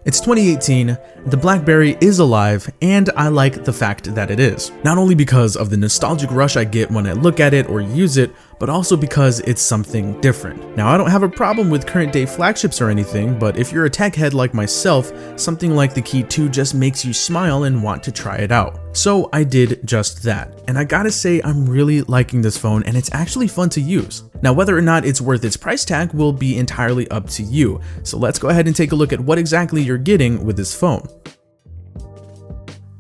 It's 2018, the BlackBerry is alive, and I like the fact that it is. Not only because of the nostalgic rush I get when I look at it or use it, but also because it's something different. Now, I don't have a problem with current day flagships or anything, but if you're a tech head like myself, something like the Key2 just makes you smile and want to try it out. So I did just that, and I gotta say I'm really liking this phone, and it's actually fun to use. Now, whether or not it's worth its price tag will be entirely up to you, so let's go ahead and take a look at what exactly you're getting with this phone.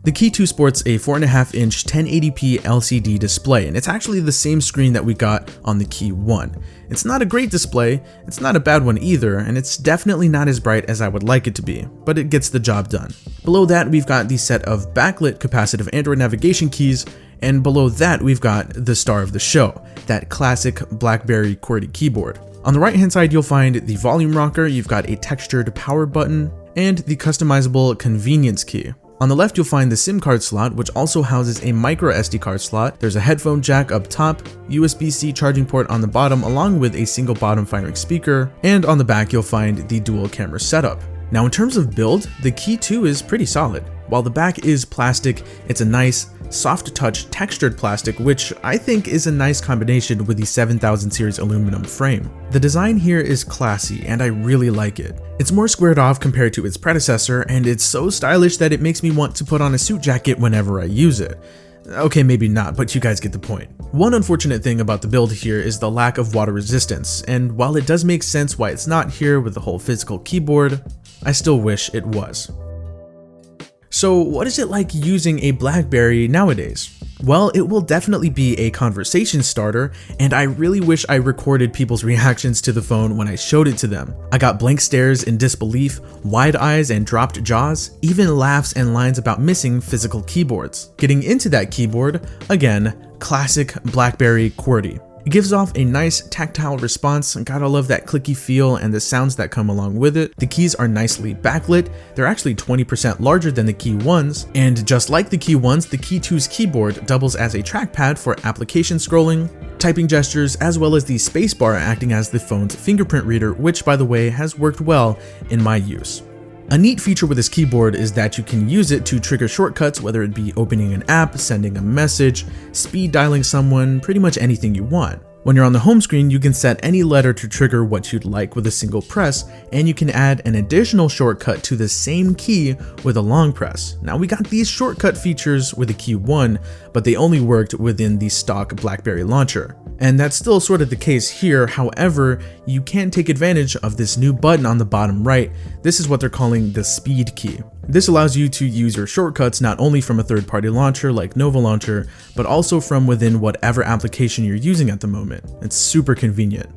The Key2 sports a 4.5-inch 1080p LCD display, and it's actually the same screen that we got on the Key1. It's not a great display, it's not a bad one either, and it's definitely not as bright as I would like it to be, but it gets the job done. Below that, we've got the set of backlit capacitive Android navigation keys, and below that, we've got the star of the show, that classic BlackBerry QWERTY keyboard. On the right hand side, you'll find the volume rocker, you've got a textured power button, and the customizable convenience key. On the left, you'll find the SIM card slot, which also houses a micro SD card slot. There's a headphone jack up top, USB-C charging port on the bottom, along with a single bottom firing speaker, and on the back, you'll find the dual camera setup. Now, in terms of build, the Key2 is pretty solid. While the back is plastic, it's a nice, soft touch textured plastic, which I think is a nice combination with the 7000 series aluminum frame. The design here is classy, and I really like it. It's more squared off compared to its predecessor, and it's so stylish that it makes me want to put on a suit jacket whenever I use it. Okay, maybe not, but you guys get the point. One unfortunate thing about the build here is the lack of water resistance, and while it does make sense why it's not here with the whole physical keyboard, I still wish it was. So what is it like using a BlackBerry nowadays? Well, it will definitely be a conversation starter, and I really wish I recorded people's reactions to the phone when I showed it to them. I got blank stares in disbelief, wide eyes and dropped jaws, even laughs and lines about missing physical keyboards. Getting into that keyboard, again, classic BlackBerry QWERTY. It gives off a nice tactile response, and gotta love that clicky feel and the sounds that come along with it. The keys are nicely backlit, they're actually 20% larger than the Key1's, and just like the Key1's, the Key2's keyboard doubles as a trackpad for application scrolling, typing gestures, as well as the spacebar acting as the phone's fingerprint reader, which by the way has worked well in my use. A neat feature with this keyboard is that you can use it to trigger shortcuts, whether it be opening an app, sending a message, speed dialing someone, pretty much anything you want. When you're on the home screen, you can set any letter to trigger what you'd like with a single press, and you can add an additional shortcut to the same key with a long press. Now, we got these shortcut features with the Key1, but they only worked within the stock BlackBerry launcher. And that's still sort of the case here. However, you can take advantage of this new button on the bottom right. This is what they're calling the speed key. This allows you to use your shortcuts not only from a third-party launcher like Nova Launcher, but also from within whatever application you're using at the moment. It's super convenient.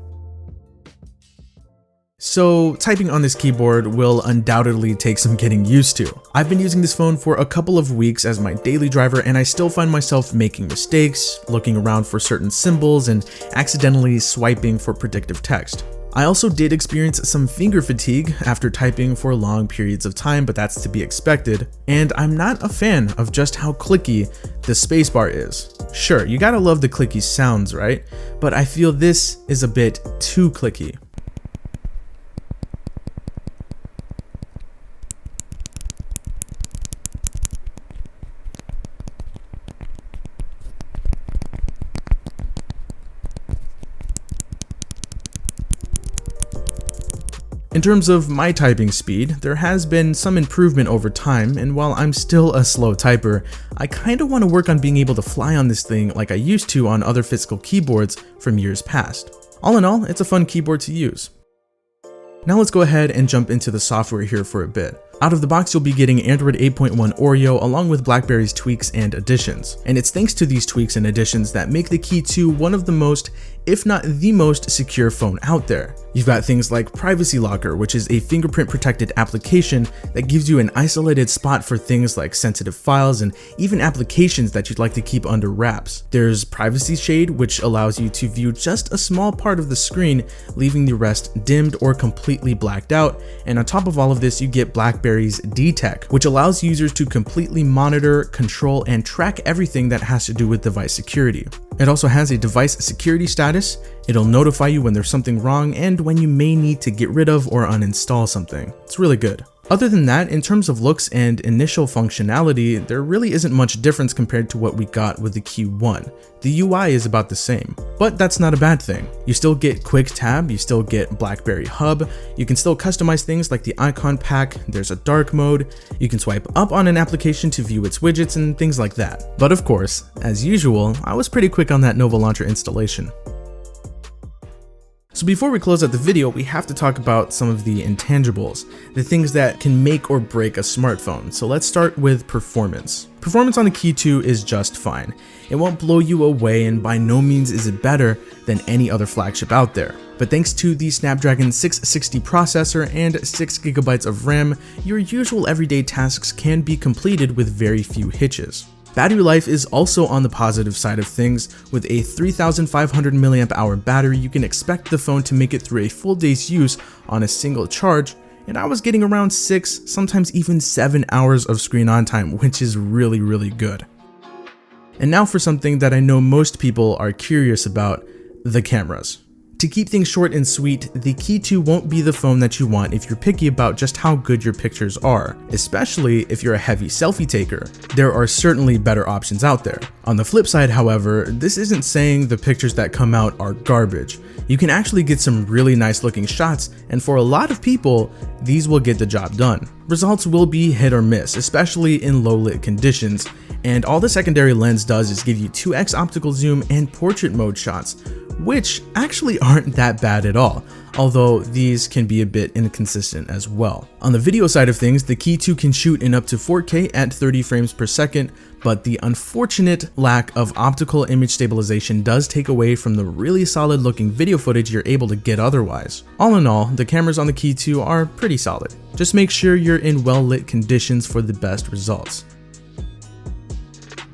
So typing on this keyboard will undoubtedly take some getting used to. I've been using this phone for a couple of weeks as my daily driver, and I still find myself making mistakes, looking around for certain symbols, and accidentally swiping for predictive text. I also did experience some finger fatigue after typing for long periods of time, but that's to be expected. And I'm not a fan of just how clicky the spacebar is. Sure, you gotta love the clicky sounds, right? But I feel this is a bit too clicky. In terms of my typing speed, there has been some improvement over time, and while I'm still a slow typer, I kinda wanna work on being able to fly on this thing like I used to on other physical keyboards from years past. All in all, it's a fun keyboard to use. Now let's go ahead and jump into the software here for a bit. Out of the box, you'll be getting Android 8.1 Oreo along with BlackBerry's tweaks and additions. And it's thanks to these tweaks and additions that make the Key2 one of the most, if not the most secure phone out there. You've got things like Privacy Locker, which is a fingerprint protected application that gives you an isolated spot for things like sensitive files and even applications that you'd like to keep under wraps. There's Privacy Shade, which allows you to view just a small part of the screen, leaving the rest dimmed or completely blacked out. And on top of all of this, you get BlackBerry's Detect, which allows users to completely monitor, control, and track everything that has to do with device security. It also has a device security status, status, it'll notify you when there's something wrong and when you may need to get rid of or uninstall something. It's really good. Other than that, in terms of looks and initial functionality, there really isn't much difference compared to what we got with the Key1. The UI is about the same, but that's not a bad thing. You still get Quick Tab, you still get BlackBerry Hub, you can still customize things like the icon pack, there's a dark mode, you can swipe up on an application to view its widgets and things like that. But of course, as usual, I was pretty quick on that Nova Launcher installation. So before we close out the video, we have to talk about some of the intangibles, the things that can make or break a smartphone. So let's start with performance. Performance on the Key2 is just fine. It won't blow you away, and by no means is it better than any other flagship out there. But thanks to the Snapdragon 660 processor and 6GB of RAM, your usual everyday tasks can be completed with very few hitches. Battery life is also on the positive side of things. With a 3500 mAh battery, you can expect the phone to make it through a full day's use on a single charge, and I was getting around 6, sometimes even 7 hours of screen on time, which is really good. And now for something that I know most people are curious about, the cameras. To keep things short and sweet, the Key2 won't be the phone that you want if you're picky about just how good your pictures are, especially if you're a heavy selfie taker. There are certainly better options out there. On the flip side, however, this isn't saying the pictures that come out are garbage. You can actually get some really nice looking shots, and for a lot of people, these will get the job done. Results will be hit or miss, especially in low lit conditions, and all the secondary lens does is give you 2x optical zoom and portrait mode shots, which actually aren't that bad at all, although these can be a bit inconsistent as well. On the video side of things, the Key2 can shoot in up to 4K at 30 frames per second, but the unfortunate lack of optical image stabilization does take away from the really solid looking video footage you're able to get otherwise. All in all, the cameras on the Key2 are pretty solid. Just make sure you're in well lit conditions for the best results.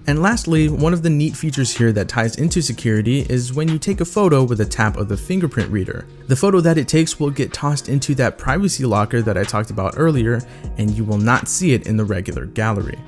And lastly, one of the neat features here that ties into security is when you take a photo with a tap of the fingerprint reader. The photo that it takes will get tossed into that privacy locker that I talked about earlier, and you will not see it in the regular gallery.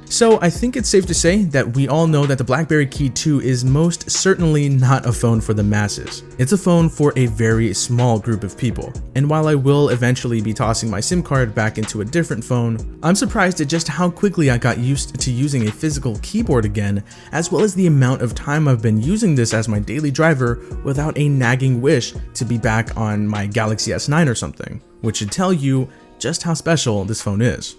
So I think it's safe to say that we all know that the BlackBerry Key2 is most certainly not a phone for the masses. It's a phone for a very small group of people. And while I will eventually be tossing my SIM card back into a different phone, I'm surprised at just how quickly I got used to using a physical keyboard again, as well as the amount of time I've been using this as my daily driver without a nagging wish to be back on my Galaxy S9 or something, which should tell you just how special this phone is.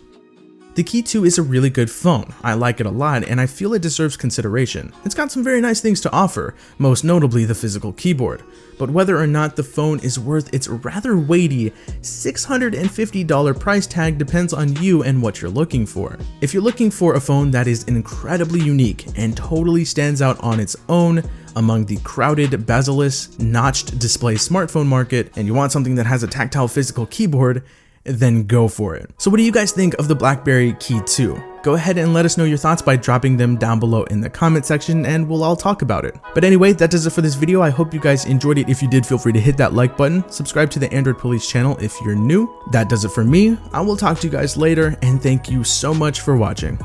The Key2 is a really good phone. I like it a lot, and I feel it deserves consideration. It's got some very nice things to offer, most notably the physical keyboard. But whether or not the phone is worth its rather weighty $650 price tag depends on you and what you're looking for. If you're looking for a phone that is incredibly unique and totally stands out on its own among the crowded bezel-less, notched display smartphone market, and you want something that has a tactile physical keyboard, then go for it. So what do you guys think of the BlackBerry Key2? Go ahead and let us know your thoughts by dropping them down below in the comment section, and we'll all talk about it. But anyway, that does it for this video. I hope you guys enjoyed it. If you did, feel free to hit that like button, subscribe to the Android Police channel if you're new. That does it for me. I will talk to you guys later, and thank you so much for watching.